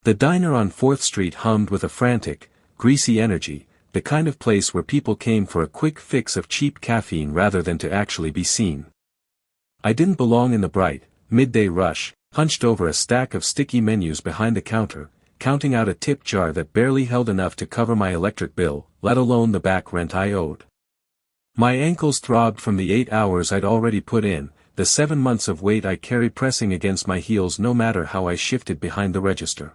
The diner on 4th Street hummed with a frantic, greasy energy, the kind of place where people came for a quick fix of cheap caffeine rather than to actually be seen. I didn't belong in the bright, midday rush, hunched over a stack of sticky menus behind the counter, counting out a tip jar that barely held enough to cover my electric bill, let alone the back rent I owed. My ankles throbbed from the 8 hours I'd already put in, the 7 months of weight I carried pressing against my heels no matter how I shifted behind the register.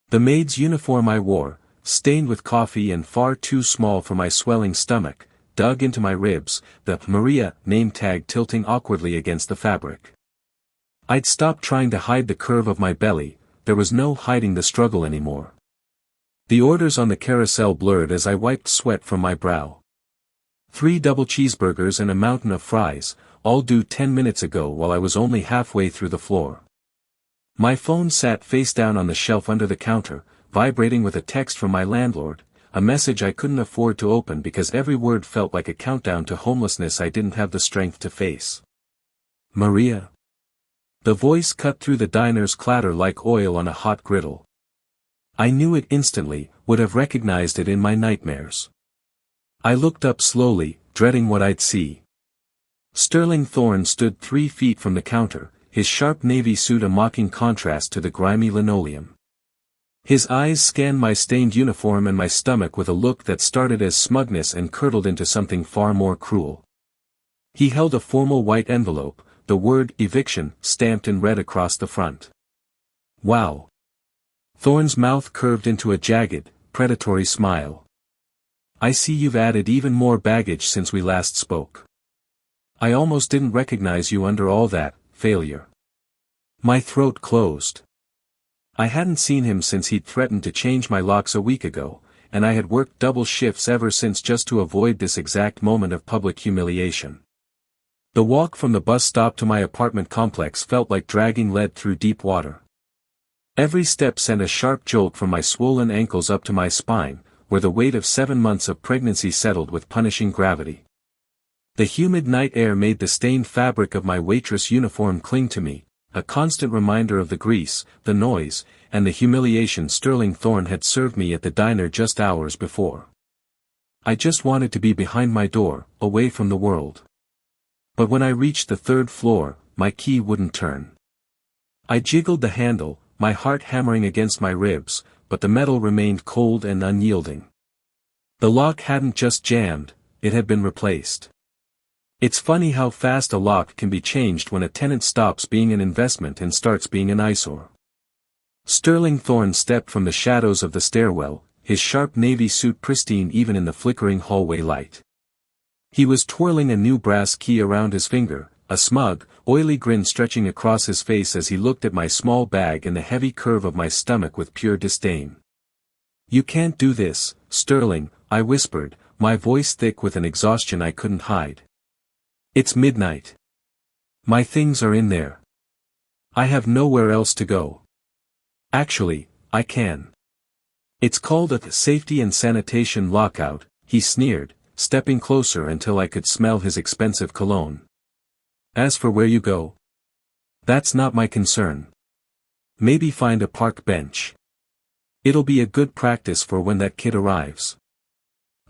The maid's uniform I wore, stained with coffee and far too small for my swelling stomach, dug into my ribs, the Maria name tag tilting awkwardly against the fabric. I'd stopped trying to hide the curve of my belly, there was no hiding the struggle anymore. The orders on the carousel blurred as I wiped sweat from my brow. 3 double cheeseburgers and a mountain of fries, all due 10 minutes ago while I was only halfway through the floor. My phone sat face down on the shelf under the counter, vibrating with a text from my landlord, a message I couldn't afford to open because every word felt like a countdown to homelessness I didn't have the strength to face. Maria. The voice cut through the diner's clatter like oil on a hot griddle. I knew it instantly, would have recognized it in my nightmares. I looked up slowly, dreading what I'd see. Sterling Thorne stood 3 feet from the counter, his sharp navy suit a mocking contrast to the grimy linoleum. His eyes scanned my stained uniform and my stomach with a look that started as smugness and curdled into something far more cruel. He held a formal white envelope, the word eviction stamped in red across the front. Wow. Thorne's mouth curved into a jagged, predatory smile. I see you've added even more baggage since we last spoke. I almost didn't recognize you under all that failure. My throat closed. I hadn't seen him since he'd threatened to change my locks a week ago, and I had worked double shifts ever since just to avoid this exact moment of public humiliation. The walk from the bus stop to my apartment complex felt like dragging lead through deep water. Every step sent a sharp jolt from my swollen ankles up to my spine, where the weight of 7 months of pregnancy settled with punishing gravity. The humid night air made the stained fabric of my waitress uniform cling to me, a constant reminder of the grease, the noise, and the humiliation Sterling Thorne had served me at the diner just hours before. I just wanted to be behind my door, away from the world. But when I reached the 3rd floor, my key wouldn't turn. I jiggled the handle, my heart hammering against my ribs, but the metal remained cold and unyielding. The lock hadn't just jammed, it had been replaced. It's funny how fast a lock can be changed when a tenant stops being an investment and starts being an eyesore. Sterling Thorne stepped from the shadows of the stairwell, his sharp navy suit pristine even in the flickering hallway light. He was twirling a new brass key around his finger, a smug, oily grin stretching across his face as he looked at my small bag and the heavy curve of my stomach with pure disdain. "You can't do this, Sterling," I whispered, my voice thick with an exhaustion I couldn't hide. "It's midnight. My things are in there. I have nowhere else to go. Actually, I can. It's called a safety and sanitation lockout," he sneered, stepping closer until I could smell his expensive cologne. "As for where you go, that's not my concern. Maybe find a park bench. It'll be a good practice for when that kid arrives."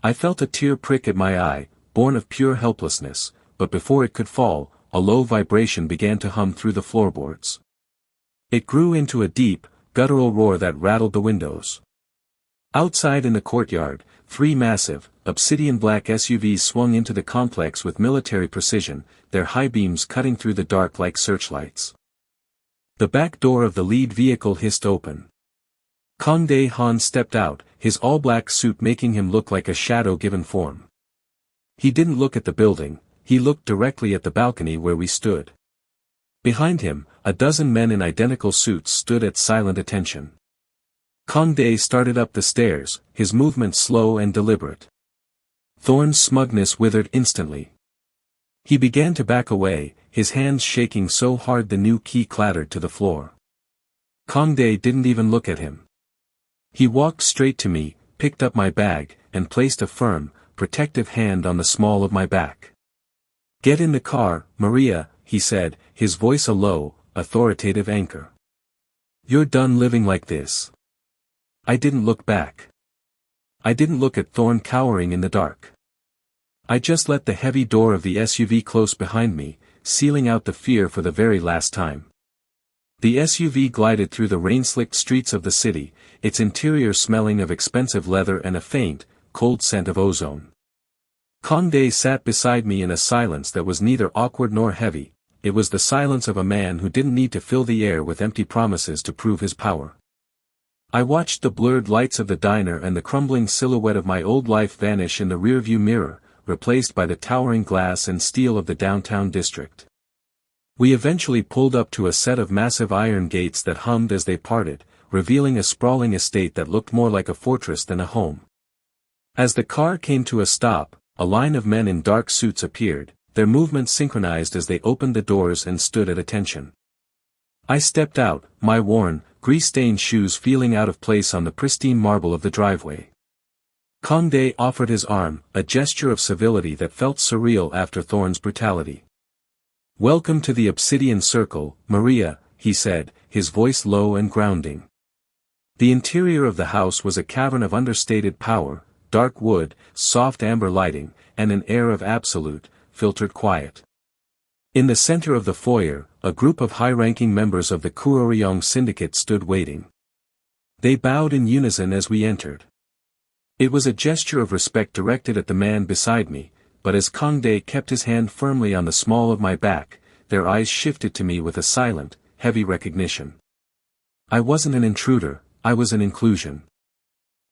I felt a tear prick at my eye, born of pure helplessness, but before it could fall, a low vibration began to hum through the floorboards. It grew into a deep, guttural roar that rattled the windows. Outside in the courtyard, 3 massive, obsidian-black SUVs swung into the complex with military precision, their high beams cutting through the dark like searchlights. The back door of the lead vehicle hissed open. Kang-dae Han stepped out, his all-black suit making him look like a shadow given form. He didn't look at the building, he looked directly at the balcony where we stood. Behind him, a dozen men in identical suits stood at silent attention. Kang-dae started up the stairs, his movements slow and deliberate. Thorne's smugness withered instantly. He began to back away, his hands shaking so hard the new key clattered to the floor. Kang-dae didn't even look at him. He walked straight to me, picked up my bag, and placed a firm, protective hand on the small of my back. "Get in the car, Maria," he said, his voice a low, authoritative anchor. You're done living like this. I didn't look back. I didn't look at Thorne cowering in the dark. I just let the heavy door of the SUV close behind me, sealing out the fear for the very last time. The SUV glided through the rain-slicked streets of the city, its interior smelling of expensive leather and a faint, cold scent of ozone. Kang-dae sat beside me in a silence that was neither awkward nor heavy. It was the silence of a man who didn't need to fill the air with empty promises to prove his power. I watched the blurred lights of the diner and the crumbling silhouette of my old life vanish in the rearview mirror, replaced by the towering glass and steel of the downtown district. We eventually pulled up to a set of massive iron gates that hummed as they parted, revealing a sprawling estate that looked more like a fortress than a home. As the car came to a stop, a line of men in dark suits appeared, their movements synchronized as they opened the doors and stood at attention. I stepped out, my worn, grease-stained shoes feeling out of place on the pristine marble of the driveway. Kang-dae offered his arm, a gesture of civility that felt surreal after Thorne's brutality. "Welcome to the Obsidian Circle, Maria," he said, his voice low and grounding. The interior of the house was a cavern of understated power, dark wood, soft amber lighting, and an air of absolute, filtered quiet. In the center of the foyer, a group of high-ranking members of the Korean syndicate stood waiting. They bowed in unison as we entered. It was a gesture of respect directed at the man beside me, but as Kang-dae kept his hand firmly on the small of my back, their eyes shifted to me with a silent, heavy recognition. I wasn't an intruder, I was an inclusion.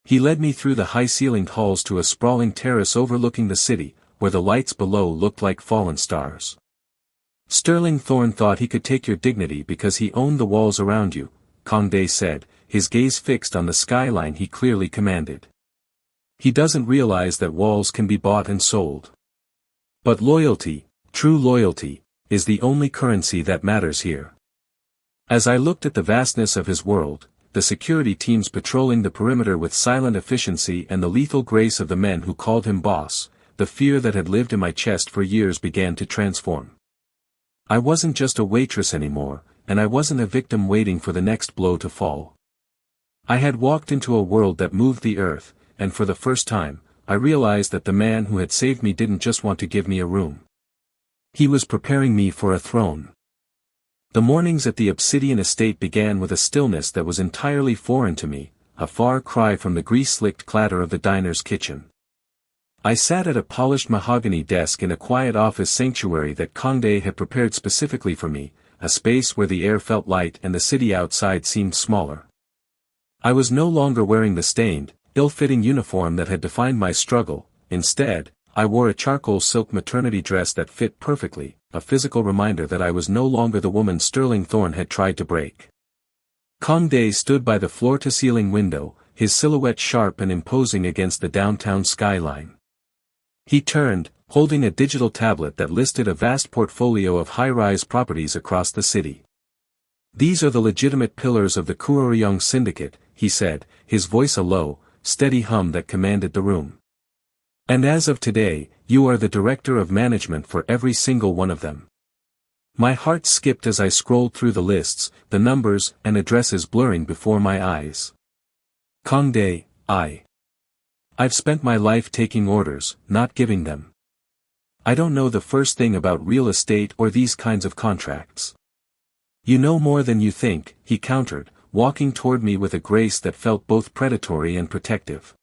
He led me through the high-ceilinged halls to a sprawling terrace overlooking the city, where the lights below looked like fallen stars. "Sterling Thorne thought he could take your dignity because he owned the walls around you," Kang-dae said, his gaze fixed on the skyline he clearly commanded. "He doesn't realize that walls can be bought and sold. But loyalty, true loyalty, is the only currency that matters here." As I looked at the vastness of his world, the security teams patrolling the perimeter with silent efficiency and the lethal grace of the men who called him boss, the fear that had lived in my chest for years began to transform. I wasn't just a waitress anymore, and I wasn't a victim waiting for the next blow to fall. I had walked into a world that moved the earth, and for the first time, I realized that the man who had saved me didn't just want to give me a room. He was preparing me for a throne. The mornings at the Obsidian estate began with a stillness that was entirely foreign to me, a far cry from the grease-slicked clatter of the diner's kitchen. I sat at a polished mahogany desk in a quiet office sanctuary that Kang-dae had prepared specifically for me, a space where the air felt light and the city outside seemed smaller. I was no longer wearing the stained, ill-fitting uniform that had defined my struggle. Instead, I wore a charcoal silk maternity dress that fit perfectly, a physical reminder that I was no longer the woman Sterling Thorne had tried to break. Kang-dae stood by the floor-to-ceiling window, his silhouette sharp and imposing against the downtown skyline. He turned, holding a digital tablet that listed a vast portfolio of high-rise properties across the city. "These are the legitimate pillars of the Korean syndicate," he said, his voice a low, steady hum that commanded the room. "And as of today, you are the director of management for every single one of them." My heart skipped as I scrolled through the lists, the numbers and addresses blurring before my eyes. Kang-dae, I've spent my life taking orders, not giving them. I don't know the first thing about real estate or these kinds of contracts. "You know more than you think," he countered, walking toward me with a grace that felt both predatory and protective.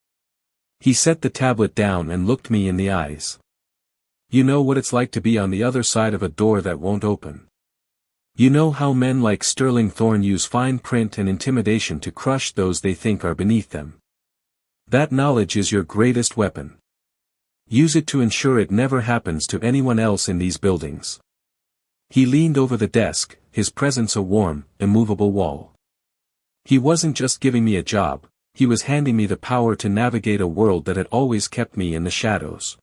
He set the tablet down and looked me in the eyes. "You know what it's like to be on the other side of a door that won't open. You know how men like Sterling Thorne use fine print and intimidation to crush those they think are beneath them. That knowledge is your greatest weapon. Use it to ensure it never happens to anyone else in these buildings." He leaned over the desk, his presence a warm, immovable wall. He wasn't just giving me a job, he was handing me the power to navigate a world that had always kept me in the shadows.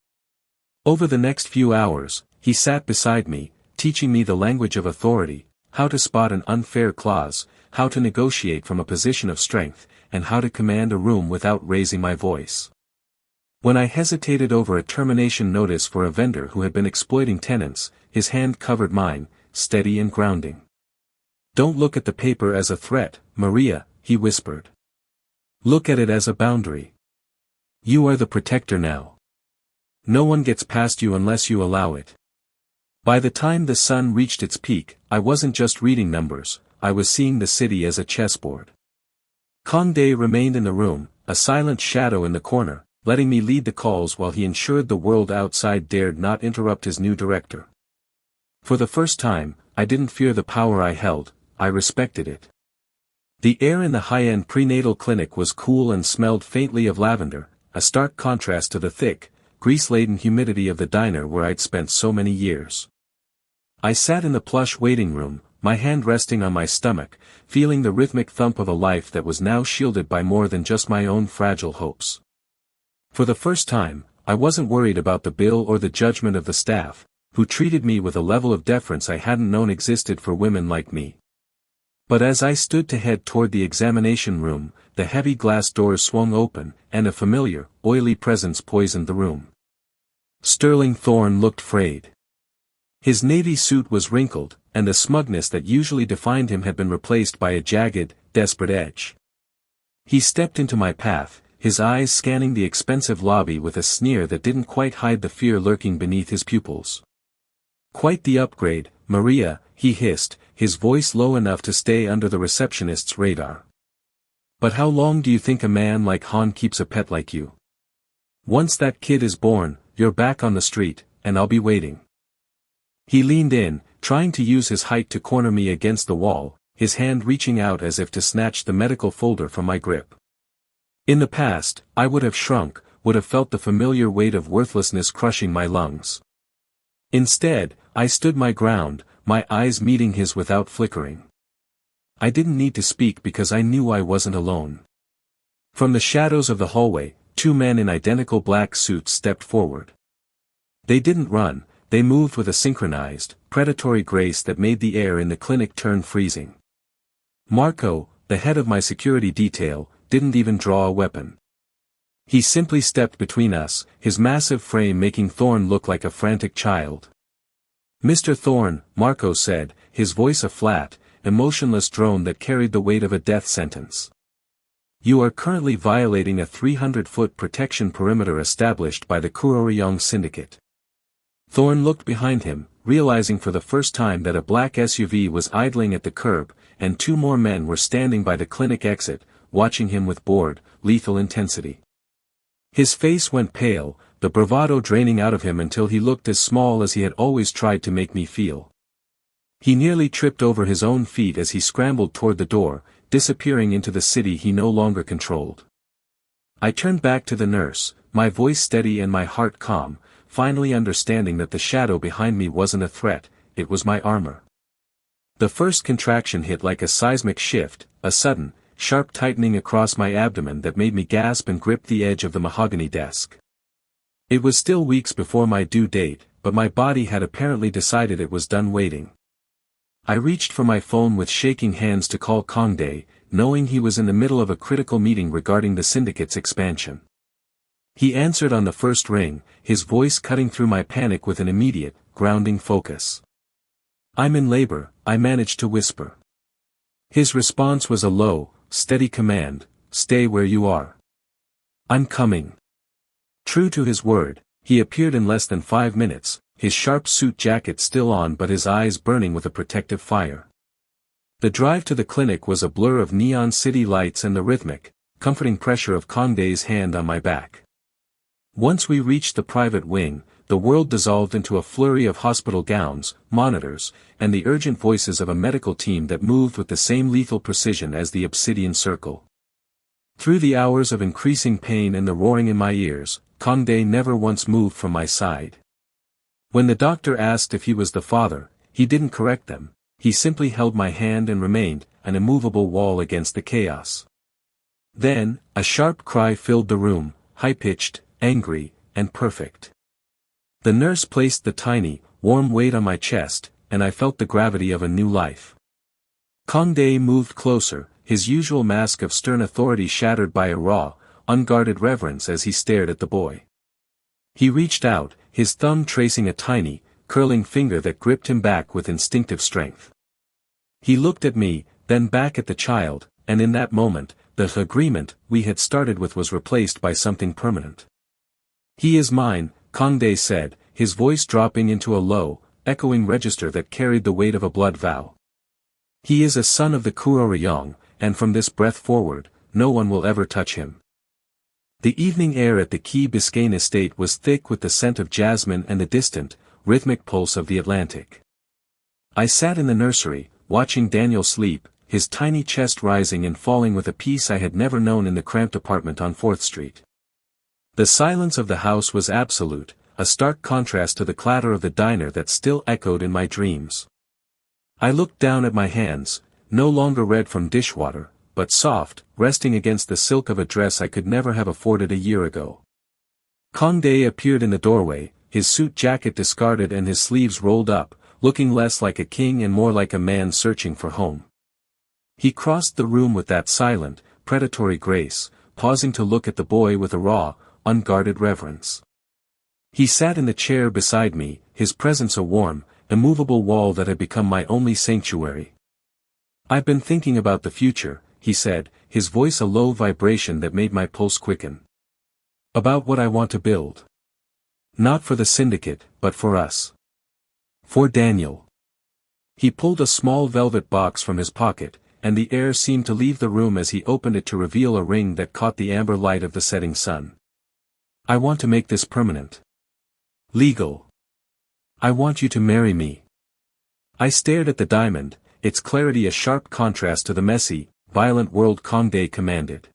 Over the next few hours, he sat beside me, teaching me the language of authority, how to spot an unfair clause, how to negotiate from a position of strength, and how to command a room without raising my voice. When I hesitated over a termination notice for a vendor who had been exploiting tenants, his hand covered mine, steady and grounding. Don't look at the paper as a threat, Maria, he whispered. Look at it as a boundary. You are the protector now. No one gets past you unless you allow it. By the time the sun reached its peak, I wasn't just reading numbers, I was seeing the city as a chessboard. Kang-dae remained in the room, a silent shadow in the corner, letting me lead the calls while he ensured the world outside dared not interrupt his new director. For the first time, I didn't fear the power I held, I respected it. The air in the high-end prenatal clinic was cool and smelled faintly of lavender, a stark contrast to the thick, grease-laden humidity of the diner where I'd spent so many years. I sat in the plush waiting room, my hand resting on my stomach, feeling the rhythmic thump of a life that was now shielded by more than just my own fragile hopes. For the first time, I wasn't worried about the bill or the judgment of the staff, who treated me with a level of deference I hadn't known existed for women like me. But as I stood to head toward the examination room, the heavy glass doors swung open, and a familiar, oily presence poisoned the room. Sterling Thorne looked frayed. His navy suit was wrinkled, and the smugness that usually defined him had been replaced by a jagged, desperate edge. He stepped into my path, his eyes scanning the expensive lobby with a sneer that didn't quite hide the fear lurking beneath his pupils. Quite the upgrade, Maria, he hissed, his voice low enough to stay under the receptionist's radar. But how long do you think a man like Han keeps a pet like you? Once that kid is born, you're back on the street, and I'll be waiting. He leaned in, trying to use his height to corner me against the wall, his hand reaching out as if to snatch the medical folder from my grip. In the past, I would have shrunk, would have felt the familiar weight of worthlessness crushing my lungs. Instead, I stood my ground, my eyes meeting his without flickering. I didn't need to speak because I knew I wasn't alone. From the shadows of the hallway, two men in identical black suits stepped forward. They didn't run, they moved with a synchronized, predatory grace that made the air in the clinic turn freezing. Marco, the head of my security detail, didn't even draw a weapon. He simply stepped between us, his massive frame making Thorne look like a frantic child. Mr. Thorne, Marco said, his voice a flat, emotionless drone that carried the weight of a death sentence. You are currently violating a 300-foot protection perimeter established by the Korean Syndicate. Thorne looked behind him, realizing for the first time that a black SUV was idling at the curb, and two more men were standing by the clinic exit, watching him with bored, lethal intensity. His face went pale, the bravado draining out of him until he looked as small as he had always tried to make me feel. He nearly tripped over his own feet as he scrambled toward the door, disappearing into the city he no longer controlled. I turned back to the nurse, my voice steady and my heart calm, finally understanding that the shadow behind me wasn't a threat, it was my armor. The first contraction hit like a seismic shift, a sudden, sharp tightening across my abdomen that made me gasp and grip the edge of the mahogany desk. It was still weeks before my due date, but my body had apparently decided it was done waiting. I reached for my phone with shaking hands to call Kang-dae, knowing he was in the middle of a critical meeting regarding the syndicate's expansion. He answered on the first ring, his voice cutting through my panic with an immediate, grounding focus. I'm in labor, I managed to whisper. His response was a low, steady command, stay where you are. I'm coming. True to his word, he appeared in less than 5 minutes, his sharp suit jacket still on but his eyes burning with a protective fire. The drive to the clinic was a blur of neon city lights and the rhythmic, comforting pressure of Kang-dae's hand on my back. Once we reached the private wing, the world dissolved into a flurry of hospital gowns, monitors, and the urgent voices of a medical team that moved with the same lethal precision as the obsidian circle. Through the hours of increasing pain and the roaring in my ears, Kang-dae never once moved from my side. When the doctor asked if he was the father, he didn't correct them, he simply held my hand and remained, an immovable wall against the chaos. Then, a sharp cry filled the room, high-pitched, angry, and perfect. The nurse placed the tiny, warm weight on my chest, and I felt the gravity of a new life. Kang-dae moved closer, his usual mask of stern authority shattered by a raw, unguarded reverence as he stared at the boy. He reached out, his thumb tracing a tiny, curling finger that gripped him back with instinctive strength. He looked at me, then back at the child, and in that moment, the agreement we had started with was replaced by something permanent. "He is mine," Kang-dae said, his voice dropping into a low, echoing register that carried the weight of a blood vow. "He is a son of the Kuroryong, and from this breath forward, no one will ever touch him." The evening air at the Key Biscayne estate was thick with the scent of jasmine and the distant, rhythmic pulse of the Atlantic. I sat in the nursery, watching Daniel sleep, his tiny chest rising and falling with a peace I had never known in the cramped apartment on 4th Street. The silence of the house was absolute, a stark contrast to the clatter of the diner that still echoed in my dreams. I looked down at my hands, no longer red from dishwater, but soft, resting against the silk of a dress I could never have afforded a year ago. Kang-dae appeared in the doorway, his suit jacket discarded and his sleeves rolled up, looking less like a king and more like a man searching for home. He crossed the room with that silent, predatory grace, pausing to look at the boy with a raw, unguarded reverence. He sat in the chair beside me, his presence a warm, immovable wall that had become my only sanctuary. "I've been thinking about the future," he said, his voice a low vibration that made my pulse quicken. "About what I want to build. Not for the syndicate, but for us. For Daniel." He pulled a small velvet box from his pocket, and the air seemed to leave the room as he opened it to reveal a ring that caught the amber light of the setting sun. "I want to make this permanent. Legal. I want you to marry me." I stared at the diamond, its clarity a sharp contrast to the messy, violent world Kang-dae commanded.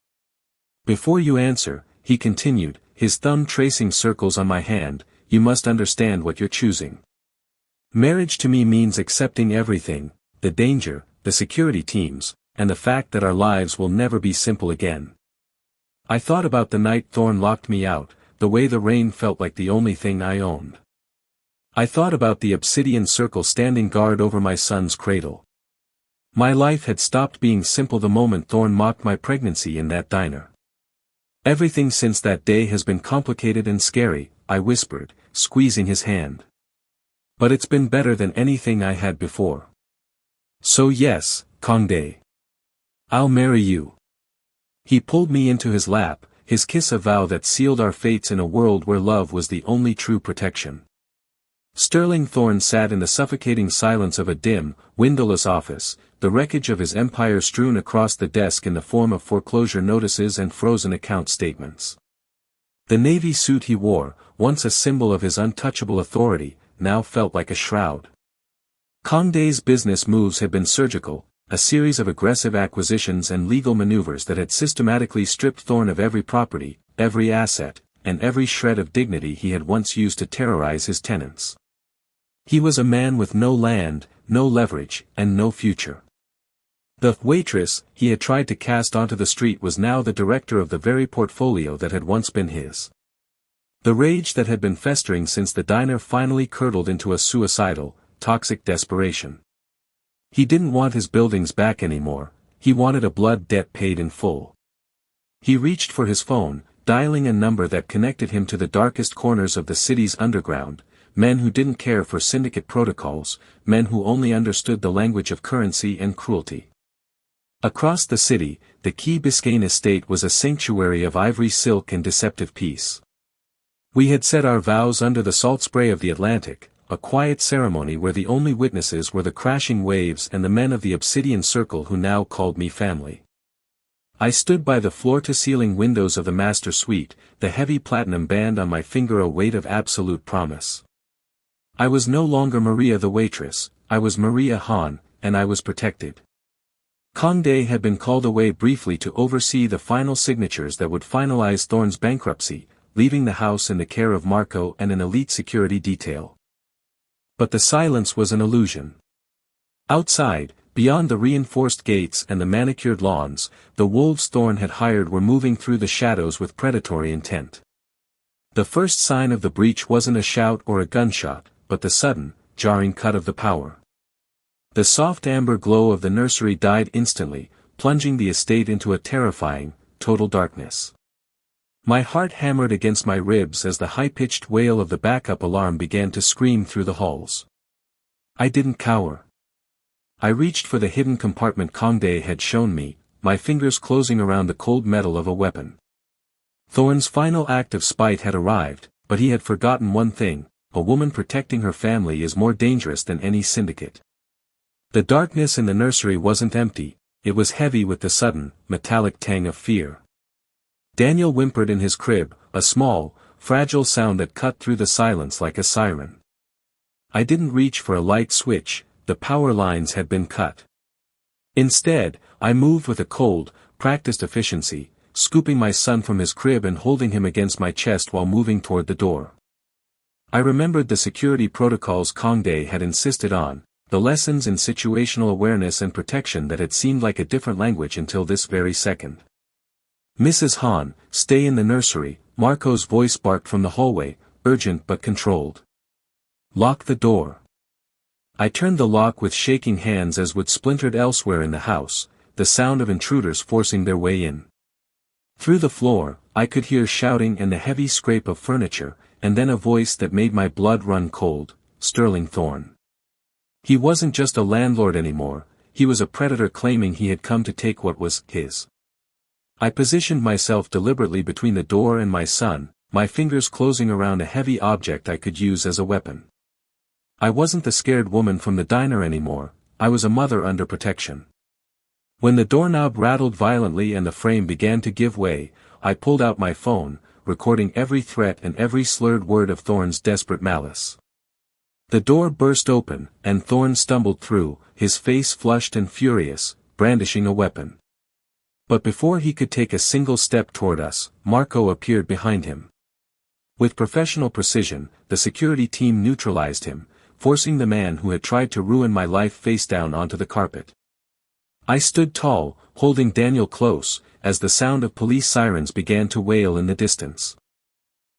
"Before you answer," he continued, his thumb tracing circles on my hand, "you must understand what you're choosing. Marriage to me means accepting everything, the danger, the security teams, and the fact that our lives will never be simple again." I thought about the night Thorne locked me out, the way the rain felt like the only thing I owned. I thought about the obsidian circle standing guard over my son's cradle. My life had stopped being simple the moment Thorne mocked my pregnancy in that diner. "Everything since that day has been complicated and scary," I whispered, squeezing his hand. "But it's been better than anything I had before. So yes, Kang-dae. I'll marry you." He pulled me into his lap, his kiss a vow that sealed our fates in a world where love was the only true protection. Sterling Thorne sat in the suffocating silence of a dim, windowless office, the wreckage of his empire strewn across the desk in the form of foreclosure notices and frozen account statements. The navy suit he wore, once a symbol of his untouchable authority, now felt like a shroud. Kang-dae's business moves had been surgical, a series of aggressive acquisitions and legal maneuvers that had systematically stripped Thorne of every property, every asset, and every shred of dignity he had once used to terrorize his tenants. He was a man with no land, no leverage, and no future. The waitress he had tried to cast onto the street was now the director of the very portfolio that had once been his. The rage that had been festering since the diner finally curdled into a suicidal, toxic desperation. He didn't want his buildings back anymore, he wanted a blood debt paid in full. He reached for his phone, dialing a number that connected him to the darkest corners of the city's underground, men who didn't care for syndicate protocols, men who only understood the language of currency and cruelty. Across the city, the Key Biscayne estate was a sanctuary of ivory silk and deceptive peace. We had said our vows under the salt spray of the Atlantic, a quiet ceremony where the only witnesses were the crashing waves and the men of the obsidian circle who now called me family. I stood by the floor-to-ceiling windows of the master suite, the heavy platinum band on my finger a weight of absolute promise. I was no longer Maria the waitress, I was Maria Han, and I was protected. Kang-dae had been called away briefly to oversee the final signatures that would finalize Thorne's bankruptcy, leaving the house in the care of Marco and an elite security detail. But the silence was an illusion. Outside, beyond the reinforced gates and the manicured lawns, the wolves Thorne had hired were moving through the shadows with predatory intent. The first sign of the breach wasn't a shout or a gunshot, but the sudden, jarring cut of the power. The soft amber glow of the nursery died instantly, plunging the estate into a terrifying, total darkness. My heart hammered against my ribs as the high-pitched wail of the backup alarm began to scream through the halls. I didn't cower. I reached for the hidden compartment Kang-dae had shown me, my fingers closing around the cold metal of a weapon. Thorne's final act of spite had arrived, but he had forgotten one thing: a woman protecting her family is more dangerous than any syndicate. The darkness in the nursery wasn't empty, it was heavy with the sudden, metallic tang of fear. Daniel whimpered in his crib, a small, fragile sound that cut through the silence like a siren. I didn't reach for a light switch, the power lines had been cut. Instead, I moved with a cold, practiced efficiency, scooping my son from his crib and holding him against my chest while moving toward the door. I remembered the security protocols Kang-dae had insisted on, the lessons in situational awareness and protection that had seemed like a different language until this very second. "Mrs. Han, stay in the nursery," Marco's voice barked from the hallway, urgent but controlled. "Lock the door." I turned the lock with shaking hands as wood splintered elsewhere in the house, the sound of intruders forcing their way in. Through the floor, I could hear shouting and the heavy scrape of furniture, and then a voice that made my blood run cold: Sterling Thorne. He wasn't just a landlord anymore, he was a predator claiming he had come to take what was his. I positioned myself deliberately between the door and my son, my fingers closing around a heavy object I could use as a weapon. I wasn't the scared woman from the diner anymore, I was a mother under protection. When the doorknob rattled violently and the frame began to give way, I pulled out my phone, recording every threat and every slurred word of Thorne's desperate malice. The door burst open, and Thorne stumbled through, his face flushed and furious, brandishing a weapon. But before he could take a single step toward us, Marco appeared behind him. With professional precision, the security team neutralized him, forcing the man who had tried to ruin my life face down onto the carpet. I stood tall, holding Daniel close, as the sound of police sirens began to wail in the distance.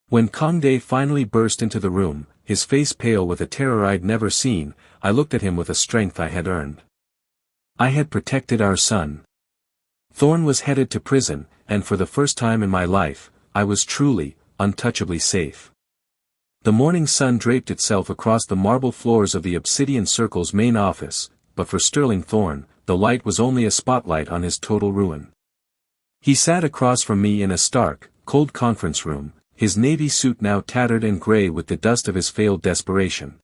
When Kang-dae finally burst into the room, his face pale with a terror I'd never seen, I looked at him with a strength I had earned. I had protected our son. Thorne was headed to prison, and for the first time in my life, I was truly, untouchably safe. The morning sun draped itself across the marble floors of the Obsidian Circle's main office, but for Sterling Thorne, the light was only a spotlight on his total ruin. He sat across from me in a stark, cold conference room, his navy suit now tattered and gray with the dust of his failed desperation.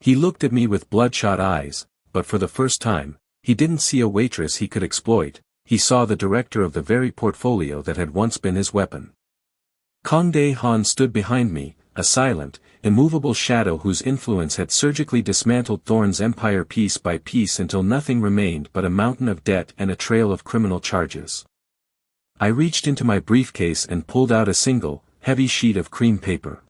He looked at me with bloodshot eyes, but for the first time, he didn't see a waitress he could exploit, he saw the director of the very portfolio that had once been his weapon. Kang-dae Han stood behind me, a silent, immovable shadow whose influence had surgically dismantled Thorne's empire piece by piece until nothing remained but a mountain of debt and a trail of criminal charges. I reached into my briefcase and pulled out a single, heavy sheet of cream paper.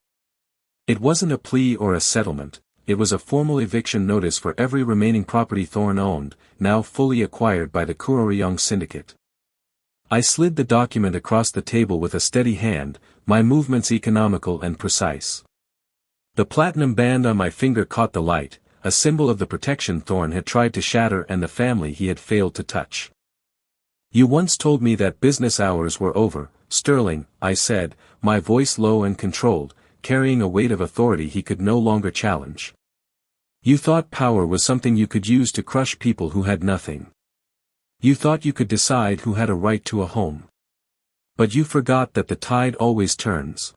It wasn't a plea or a settlement, it was a formal eviction notice for every remaining property Thorne owned, now fully acquired by the Korean syndicate. I slid the document across the table with a steady hand, my movements economical and precise. The platinum band on my finger caught the light, a symbol of the protection Thorne had tried to shatter and the family he had failed to touch. "You once told me that business hours were over, Sterling," I said, my voice low and controlled, carrying a weight of authority he could no longer challenge. "You thought power was something you could use to crush people who had nothing. You thought you could decide who had a right to a home. But you forgot that the tide always turns."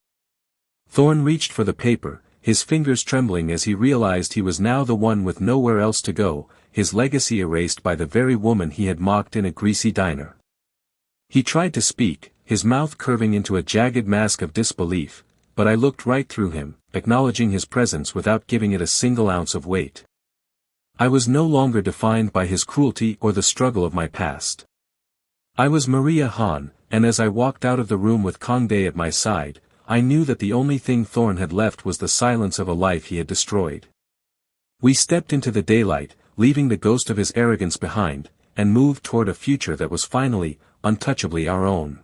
Thorne reached for the paper, his fingers trembling as he realized he was now the one with nowhere else to go, his legacy erased by the very woman he had mocked in a greasy diner. He tried to speak, his mouth curving into a jagged mask of disbelief, but I looked right through him, acknowledging his presence without giving it a single ounce of weight. I was no longer defined by his cruelty or the struggle of my past. I was Maria Han, and as I walked out of the room with Kang-dae at my side, I knew that the only thing Thorne had left was the silence of a life he had destroyed. We stepped into the daylight, leaving the ghost of his arrogance behind, and moved toward a future that was finally, untouchably our own.